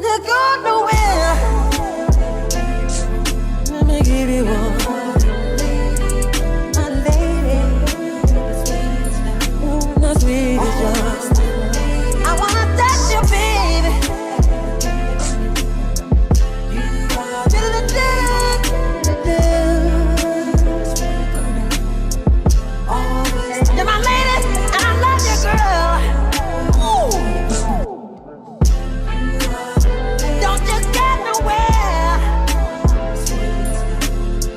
Don't go nowhere. Let me give you one. My lady. The sweetest one. I wanna touch you, baby. You're my lady, and I love you, girl. Ooh. Don't you get nowhere.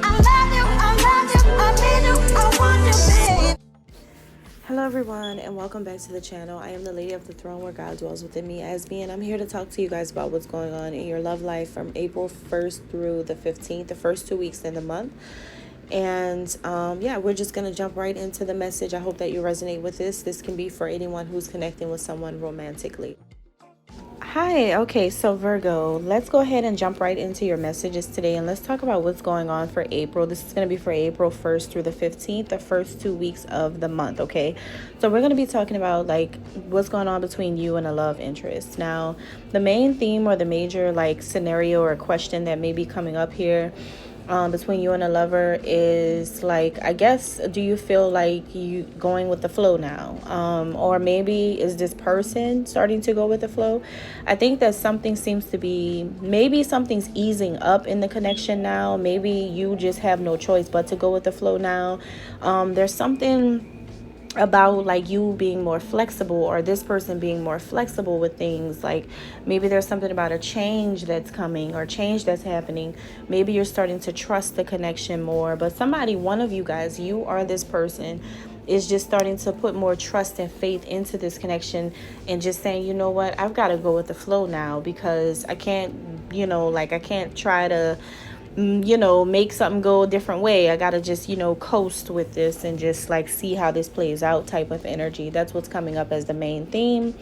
I love you, I need you, I want you, babe. Hello everyone, and welcome back to the channel. I am the Lady of the Throne, where God dwells within me as me, and I'm here to talk to you guys about what's going on in your love life from April 1st through the 15th, the first 2 weeks in the month. And yeah, we're just going to jump right into the message. I hope that you resonate with this. This can be for anyone who's connecting with someone romantically. Hi, okay, so Virgo, let's go ahead and jump right into your messages today, and let's talk about what's going on for April. This is going to be for April 1st through the 15th, the first 2 weeks of the month, okay? So we're going to be talking about like what's going on between you and a love interest. Now, the main theme or the major like scenario or question that may be coming up here between you and a lover is like, I guess, do you feel like you going with the flow now? Or maybe is this person starting to go with the flow? I think that something seems to be, maybe something's easing up in the connection now. Maybe you just have no choice but to go with the flow now. There's something about like you being more flexible, or this person being more flexible with things. Like maybe there's something about a change that's coming or change that's happening. Maybe you're starting to trust the connection more, but somebody, one of you guys, you or this person, is just starting to put more trust and faith into this connection and just saying, you know what, I've got to go with the flow now, because I can't, I can't try to make something go a different way. I gotta just coast with this and just like see how this plays out type of energy. That's what's coming up as the main theme.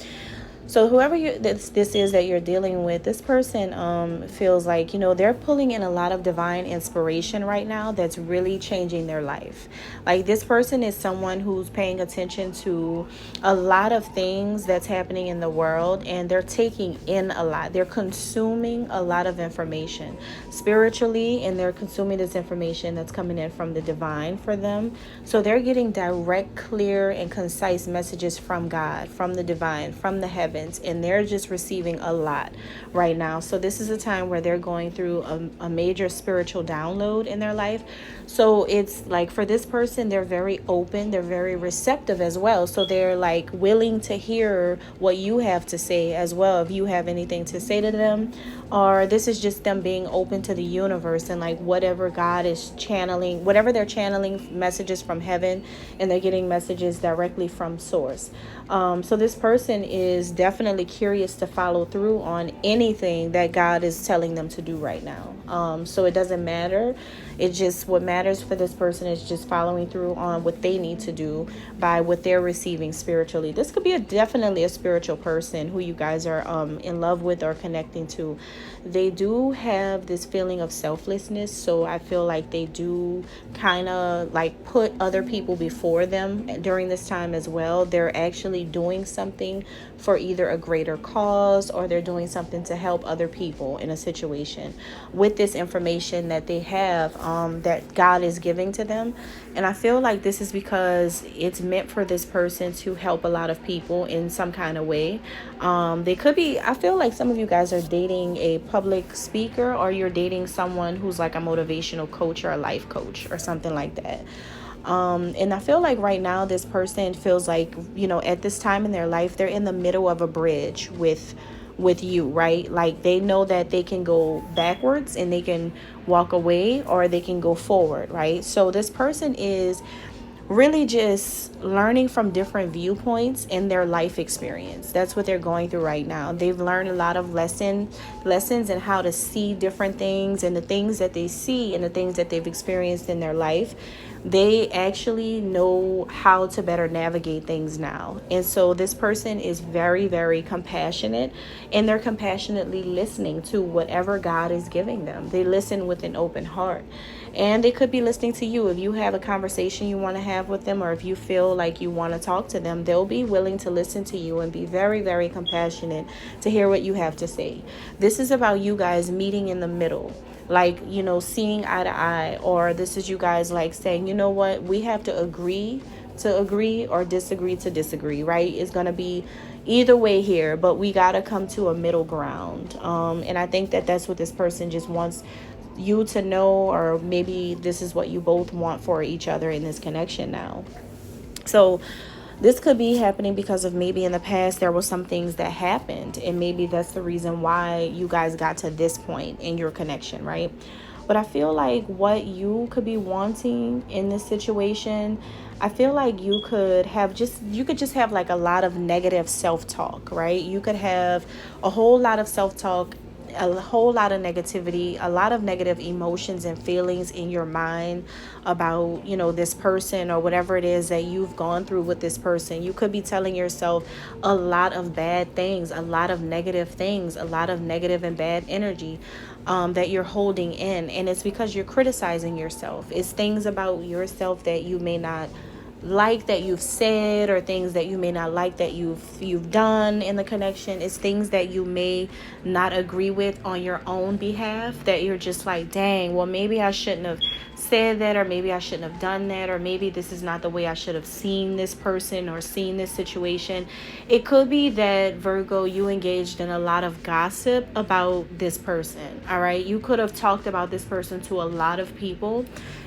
So whoever this is that you're dealing with, this person feels like, they're pulling in a lot of divine inspiration right now that's really changing their life. Like this person is someone who's paying attention to a lot of things that's happening in the world, and they're taking in a lot. They're consuming a lot of information spiritually, and they're consuming this information that's coming in from the divine for them. So they're getting direct, clear, and concise messages from God, from the divine, from the heavens, and they're just receiving a lot right now. So this is a time where they're going through a major spiritual download in their life. So it's like for this person, they're very open, they're very receptive as well. So they're like willing to hear what you have to say as well, if you have anything to say to them. Or this is just them being open to the universe and like whatever God is channeling, whatever they're channeling messages from heaven, and they're getting messages directly from source. So this person is definitely curious to follow through on anything that God is telling them to do right now. So it doesn't matter. It's just what matters for this person is just following through on what they need to do by what they're receiving spiritually. This could be definitely a spiritual person who you guys are in love with or connecting to. They do have this feeling of selflessness, so I feel like they do kind of like put other people before them during this time as well. They're actually doing something for either a greater cause, or they're doing something to help other people in a situation with this information that they have that God is giving to them. And I feel like this is because it's meant for this person to help a lot of people in some kind of way. They could be, I feel like some of you guys are dating a public speaker, or you're dating someone who's like a motivational coach or a life coach or something like that. And I feel like right now this person feels like, at this time in their life, they're in the middle of a bridge with you, right? Like they know that they can go backwards and they can walk away, or they can go forward, right? So this person is really just learning from different viewpoints in their life experience. That's what they're going through right now. They've learned a lot of lessons in how to see different things, and the things that they see and the things that they've experienced in their life They actually know how to better navigate things now. And so this person is very, very compassionate, and they're compassionately listening to whatever God is giving them. They listen with an open heart. And they could be listening to you. If you have a conversation you want to have with them, or if you feel like you want to talk to them, they'll be willing to listen to you and be very, very compassionate to hear what you have to say. This is about you guys meeting in the middle, like, you know, seeing eye to eye. Or this is you guys like saying, you know what, we have to agree or disagree to disagree, right? It's going to be either way here, but we got to come to a middle ground. And I think that that's what this person just wants you to know, or maybe this is what you both want for each other in this connection now. So this could be happening because of maybe in the past there were some things that happened, and maybe that's the reason why you guys got to this point in your connection, right? But I feel like what you could be wanting in this situation, I feel like you could just have like a lot of negative self-talk, right? You could have a whole lot of self-talk, a whole lot of negativity, a lot of negative emotions and feelings in your mind about, you know, this person or whatever it is that you've gone through with this person. You could be telling yourself a lot of bad things, a lot of negative things, a lot of negative and bad energy that you're holding in. And it's because you're criticizing yourself. It's things about yourself that you may not like that you've said, or things that you may not like that you've done in the connection. It's things that you may not agree with on your own behalf, that you're just like, dang, well, maybe I shouldn't have said that, or maybe I shouldn't have done that, or maybe this is not the way I should have seen this person or seen this situation. It could be that, Virgo, you engaged in a lot of gossip about this person. All right, you could have talked about this person to a lot of people,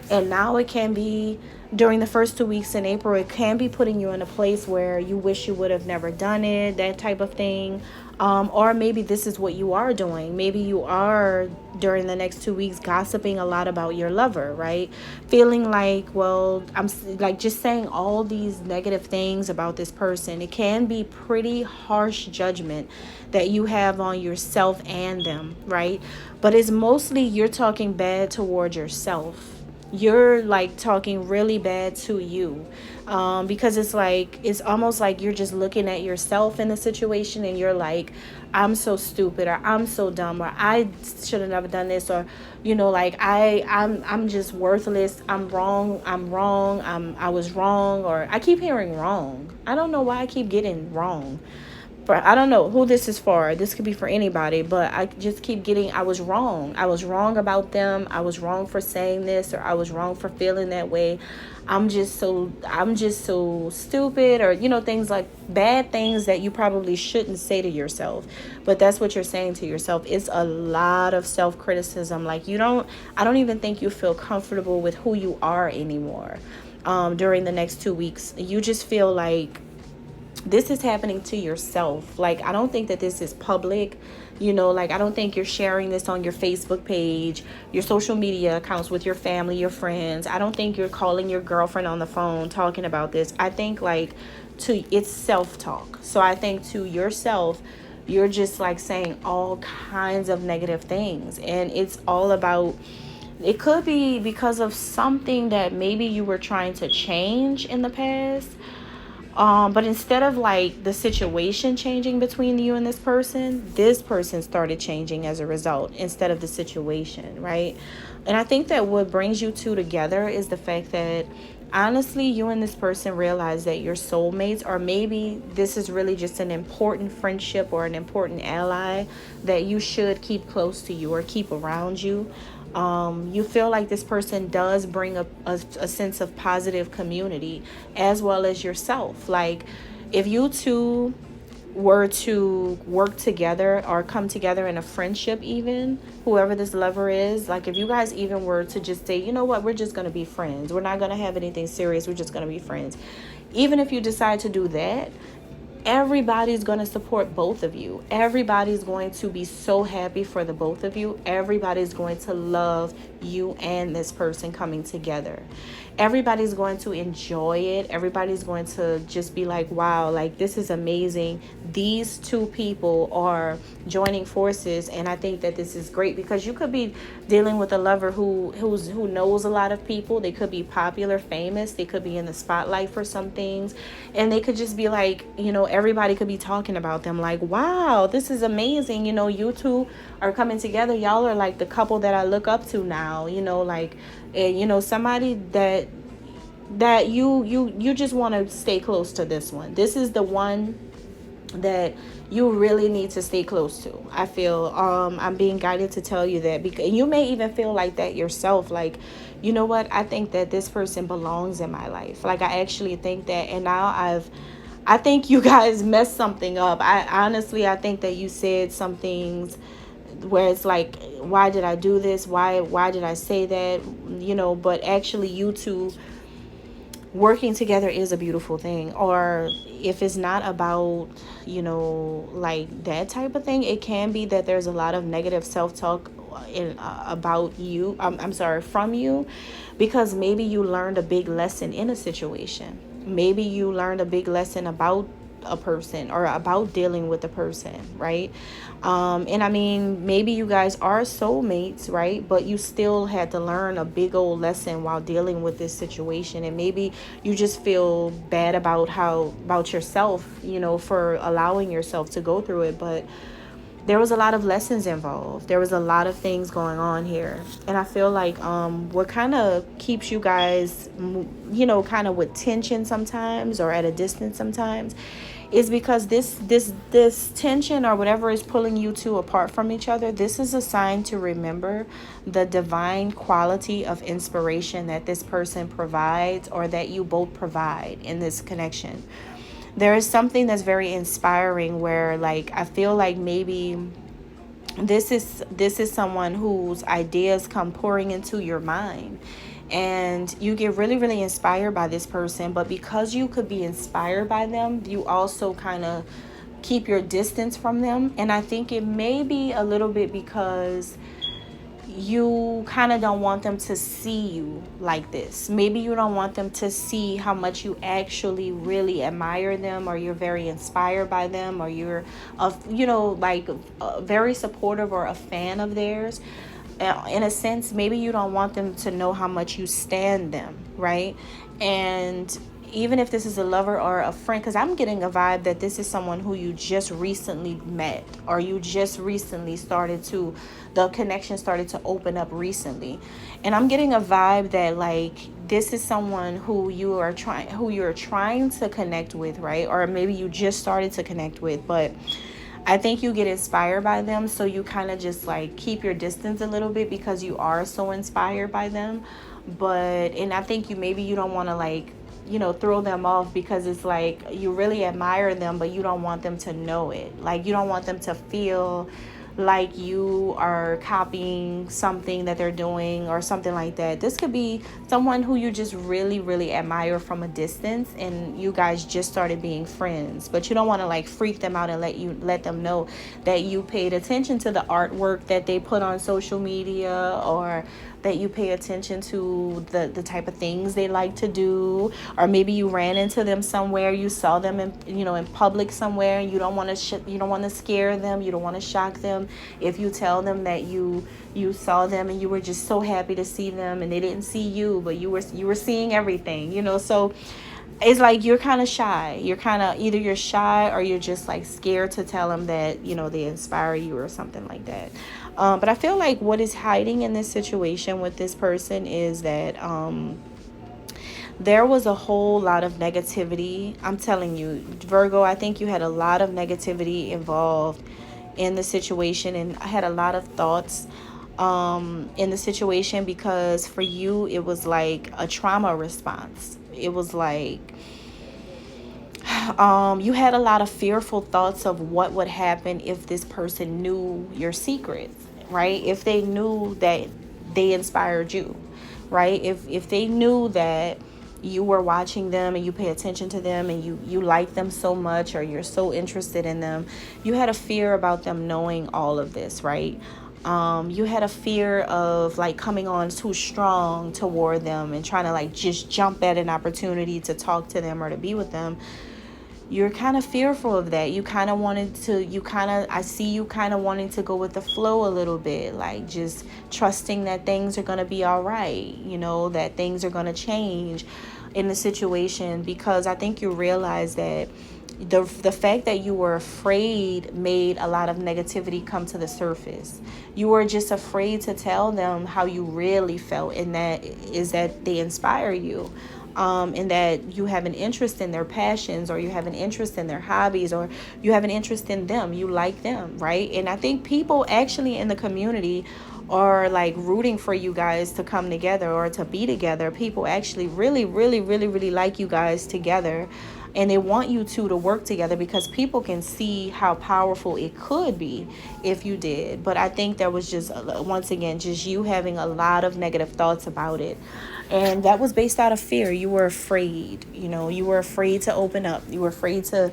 and now it can be, during the first 2 weeks in April, it can be putting you in a place where you wish you would have never done it, that type of thing. Or maybe this is what you are doing. Maybe you are, during the next 2 weeks, gossiping a lot about your lover, right? Feeling like, well, I'm like just saying all these negative things about this person. It can be pretty harsh judgment that you have on yourself and them, right? But it's mostly you're talking bad toward yourself. You're like talking really bad to you, because it's almost like you're just looking at yourself in the situation, and you're like, I'm so stupid, or I'm so dumb, or I should have never done this, or, you know, like I'm just worthless. I'm wrong. I was wrong, or I keep hearing wrong. I don't know why I keep getting wrong. But I don't know who this is for. This could be for anybody, but I just keep getting, I was wrong. I was wrong about them. I was wrong for saying this, or I was wrong for feeling that way. I'm just so stupid, or, you know, things like bad things that you probably shouldn't say to yourself. But that's what you're saying to yourself. It's a lot of self-criticism. Like I don't even think you feel comfortable with who you are anymore during the next 2 weeks. You just feel like this is happening to yourself. Like, I don't think that this is public, you know, like I don't think you're sharing this on your Facebook page, your social media accounts with your family, your friends. I don't think you're calling your girlfriend on the phone talking about this. I think like it's self-talk. So I think to yourself, you're just like saying all kinds of negative things, and it's all about, it could be because of something that maybe you were trying to change in the past. But instead of like the situation changing between you and this person started changing as a result instead of the situation, right? And I think that what brings you two together is the fact that honestly, you and this person realize that you're soulmates, or maybe this is really just an important friendship or an important ally that you should keep close to you or keep around you. You feel like this person does bring a sense of positive community as well as yourself. Like if you two were to work together or come together in a friendship, even whoever this lover is, like if you guys even were to just say, you know what, we're just going to be friends. We're not going to have anything serious. We're just going to be friends. Even if you decide to do that, everybody's going to support both of you. Everybody's going to be so happy for the both of you. Everybody's going to love you and this person coming together. everybody's going to enjoy it. Everybody's going to just be like, wow, like this is amazing. These two people are joining forces, and I think that this is great, because you could be dealing with a lover who knows a lot of people. They could be popular, famous, they could be in the spotlight for some things, and they could just be like, everybody could be talking about them like, wow, this is amazing, you two are coming together, y'all are like the couple that I look up to now, like, and somebody that you just want to stay close to. This one, this is the one that you really need to stay close to. I feel I'm being guided to tell you that, because you may even feel like that yourself, like, you know what, I think that this person belongs in my life. Like, I actually think that, and now I think you guys messed something up. I think that you said some things where it's like, why did I do this? Why did I say that? But actually you two working together is a beautiful thing. Or if it's not about, like that type of thing, it can be that there's a lot of negative self-talk about you. I'm sorry, from you, because maybe you learned a big lesson in a situation. Maybe you learned a big lesson about a person, or about dealing with a person, right? And I mean, maybe you guys are soulmates, right? But you still had to learn a big old lesson while dealing with this situation, and maybe you just feel bad about yourself, for allowing yourself to go through it. But there was a lot of lessons involved. There was a lot of things going on here. And I feel like what kind of keeps you guys, kind of with tension sometimes, or at a distance sometimes, is because this tension or whatever is pulling you two apart from each other, this is a sign to remember the divine quality of inspiration that this person provides, or that you both provide in this connection. There is something that's very inspiring where, like, I feel like maybe this is someone whose ideas come pouring into your mind, and you get really, really inspired by this person. But because you could be inspired by them, you also kind of keep your distance from them. And I think it may be a little bit because you kind of don't want them to see you like this. Maybe you don't want them to see how much you actually really admire them, or you're very inspired by them, or you're very supportive or a fan of theirs. In a sense, maybe you don't want them to know how much you stand them, right? And even if this is a lover or a friend, because I'm getting a vibe that this is someone who you just recently met, or you just recently the connection started to open up recently. And I'm getting a vibe that, like, this is someone who you're trying to connect with, right? Or maybe you just started to connect with, but I think you get inspired by them, so you kind of just like keep your distance a little bit because you are so inspired by them. And I think you don't want to, like, throw them off, because it's like you really admire them, but you don't want them to know it. Like, you don't want them to feel like you are copying something that they're doing or something like that. This could be someone who you just really, really admire from a distance, and you guys just started being friends, but you don't want to like freak them out and let them know that you paid attention to the artwork that they put on social media, or that you pay attention to the type of things they like to do. Or maybe you ran into them somewhere, you saw them in public somewhere, and you don't want to scare them, you don't want to shock them if you tell them that you saw them and you were just so happy to see them, and they didn't see you, but you were seeing everything, so it's like you're kind of shy. You're kind of either you're shy, or you're just like scared to tell them that they inspire you or something like that. But I feel like what is hiding in this situation with this person is that there was a whole lot of negativity. I'm telling you, Virgo, I think you had a lot of negativity involved in the situation, and I had a lot of thoughts in the situation, because for you it was like a trauma response. It was like you had a lot of fearful thoughts of what would happen if this person knew your secrets, right? If they knew that they inspired you, right? If they knew that you were watching them and you pay attention to them and you like them so much, or you're so interested in them, you had a fear about them knowing all of this, right? You had a fear of like coming on too strong toward them and trying to like just jump at an opportunity to talk to them or to be with them. You're kind of fearful of that. I see you kind of wanting to go with the flow a little bit, like just trusting that things are going to be all right, that things are going to change in the situation, because I think you realize that the fact that you were afraid made a lot of negativity come to the surface. You were just afraid to tell them how you really felt, and that is that they inspire you. And that you have an interest in their passions, or you have an interest in their hobbies, or you have an interest in them. You like them, right? And I think people actually in the community are like rooting for you guys to come together or to be together. People actually really, really, really, really like you guys together. And they want you two to work together because people can see how powerful it could be if you did. But I think there was just, once again, just you having a lot of negative thoughts about it. And that was based out of fear. You were afraid, you were afraid to open up. You were afraid to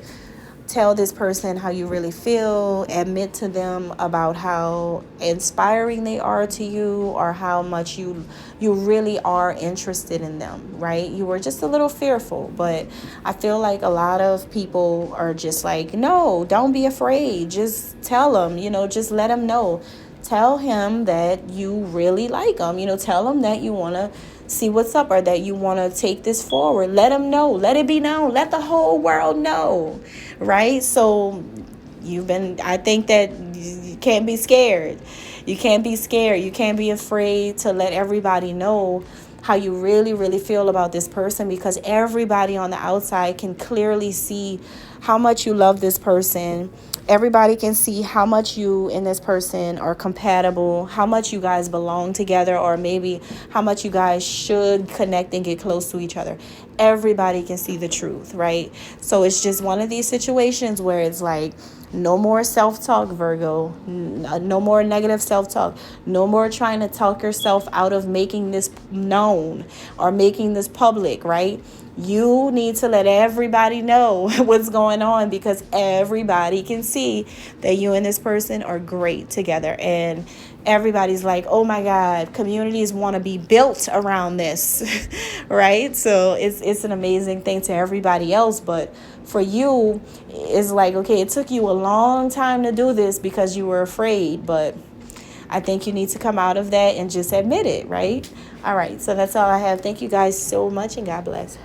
tell this person how you really feel, admit to them about how inspiring they are to you, or how much you really are interested in them, right? You were just a little fearful. But I feel like a lot of people are just like, no, don't be afraid. Just tell them, just let them know. Tell him that you really like him. Tell him that you want to see what's up, or that you want to take this forward. Let him know. Let it be known. Let the whole world know, right? So I think that you can't be scared. You can't be scared. You can't be afraid to let everybody know how you really, really feel about this person, because everybody on the outside can clearly see how much you love this person. Everybody can see how much you and this person are compatible, how much you guys belong together, or maybe how much you guys should connect and get close to each other. Everybody can see the truth, right? So it's just one of these situations where it's like, no more self-talk, Virgo. No more negative self-talk. No more trying to talk yourself out of making this known or making this public, right? You need to let everybody know what's going on, because everybody can see that you and this person are great together. And everybody's like, oh my God, communities want to be built around this, right? So it's an amazing thing to everybody else. But for you, it's like, okay, it took you a long time to do this because you were afraid. But I think you need to come out of that and just admit it, right? All right, so that's all I have. Thank you guys so much, and God bless.